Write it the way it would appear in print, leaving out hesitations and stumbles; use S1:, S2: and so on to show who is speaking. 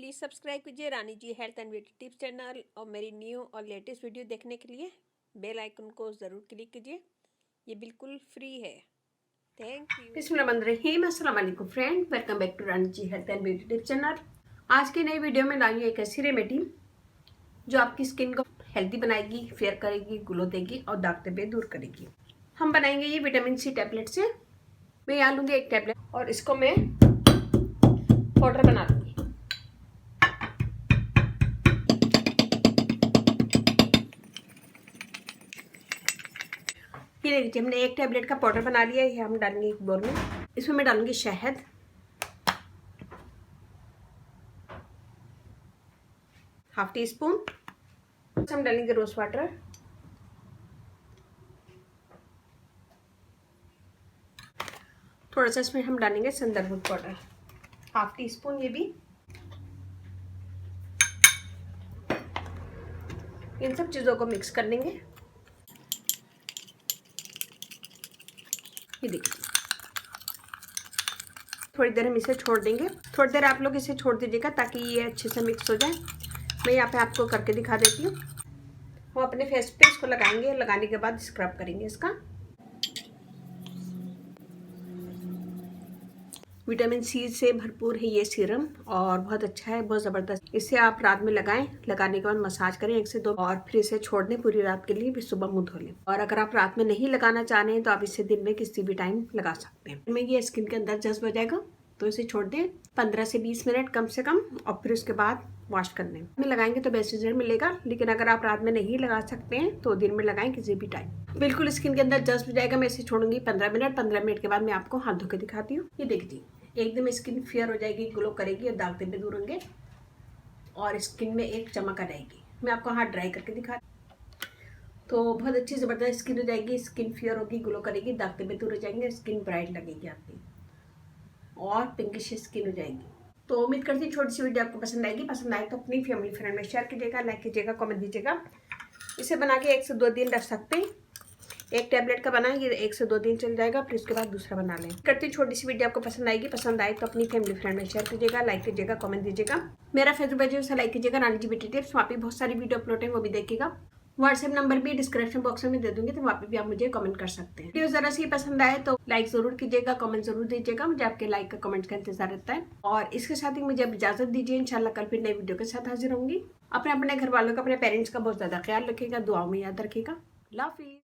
S1: Please subscribe कीजिए Rani ji health and beauty tips channel और मेरी न्यू और लेटेस्ट वीडियो देखने के लिए बेल आइकन को ज़रूर क्लिक कीजिए। ये बिल्कुल फ्री है। Thank you.
S2: बिस्मिल्लाहिर्रहमानिर्रहीम। अस्सलाम वालेकुम friend, welcome back to Rani ji health and beauty tips channel. आज की नई वीडियो में लाई एक ऐसी रेमेडी जो आपकी स्किन को हेल्दी बनाएगी, फेयर करेगी, ग्लो देगी और दाग धब्बे दूर करेगी। हम बनाएंगे ये विटामिन सी टैबलेट से। मैं यहाँ लूँगी एक टैबलेट और इसको मैं पाउडर बना लूँगी। ये देखिए हमने एक टैबलेट का पाउडर बना लिया है। ये हम डालेंगे एक बोल में। इसमें मैं डालूंगी शहद, हाफ टी स्पून। हम डालेंगे रोज वाटर, थोड़ा सा इसमें हम डालेंगे sandalwood powder, half tea spoon. ये भी इन सब चीज़ों को मिक्स कर लेंगे। ये देखिए थोड़ी देर हम इसे छोड़ देंगे। थोड़ी देर आप लोग इसे छोड़ दीजिएगा ताकि ये अच्छे से मिक्स हो जाए। मैं यहाँ पे आपको करके दिखा देती हूँ। हम अपने फेस पे इसको लगाएंगे, लगाने के बाद स्क्रब करेंगे इसका। विटामिन सी से भरपूर है ये सीरम और बहुत अच्छा है, बहुत ज़बरदस्त। इसे आप रात में लगाएं, लगाने के बाद मसाज करें 1 से 2 और फिर इसे छोड़ दें पूरी रात के लिए, फिर सुबह मुंह धो लें। और अगर आप रात में नहीं लगाना चाह रहे हैं तो आप इसे दिन में किसी भी टाइम लगा सकते हैं। में ये स्किन के अंदर जज्ब हो जाएगा तो इसे छोड़ दें 15 से 20 मिनट कम से कम और फिर उसके बाद वॉश कर लें। में लगाएंगे तो बेस्ट रिजल्ट मिलेगा, लेकिन अगर आप रात में नहीं लगा सकते हैं तो दिन में लगाएं किसी भी टाइम। बिल्कुल स्किन के अंदर जज्ब हो जाएगा। मैं इसे छोड़ूंगी 15 मिनट। 15 मिनट के बाद मैं आपको हाथ धो के दिखाती हूँ। ये देखिए एकदम स्किन फेयर हो जाएगी, ग्लो करेगी और दाग धब्बे दूर होंगे और स्किन में एक चमक आ जाएगी। मैं आपको हाथ ड्राई करके दिखा तो बहुत अच्छी ज़बरदस्त स्किन हो जाएगी। स्किन फेयर होगी, ग्लो करेगी, दाग धब्बे दूर हो जाएंगे, स्किन ब्राइट लगेगी आपकी और पिंकिश स्किन हो जाएगी। तो उम्मीद करती हूँ छोटी सी वीडियो आपको पसंद आएगी। पसंद आए तो अपनी फैमिली फ्रेंड में शेयर कीजिएगा, लाइक कीजिएगा, कमेंट दीजिएगा। इसे बना के 1 से 2 दिन रख सकते हैं। एक टैबलेट का बना ये 1 से 2 दिन चल जाएगा, फिर उसके बाद दूसरा बना लें। करती छोटी सी वीडियो आपको पसंद आएगी। पसंद आए तो अपनी फैमिली फ्रेंड में शेयर कीजिएगा, लाइक कीजिएगा, कमेंट दीजिएगा। मेरा फेसबुक पेज है उसे लाइक कीजिएगा, रानी जी ब्यूटी टिप्स। वहाँ पे बहुत सारी वीडियो अपलोड है, वो भी देखिएगा। व्हाट्सएप नंबर भी डिस्क्रिप्शन बॉक्स में दे दूंगी, तो वहाँ पे भी आप मुझे कमेंट कर सकते हैं। वीडियो जरा सी पसंद आए तो लाइक जरूर कीजिएगा, कमेंट जरूर दीजिएगा। मुझे आपके लाइक का कमेंट का इंतजार रहता है। और इसके साथ ही मुझे अब इजाजत दीजिए। इंशाल्लाह कल फिर नई वीडियो के साथ हाजिर होंगी। अपने घर वालों का, अपने पेरेंट्स का बहुत ज्यादा ख्याल रखिएगा, दुआओं में याद रखिएगा। अल्लाह हाफिज़।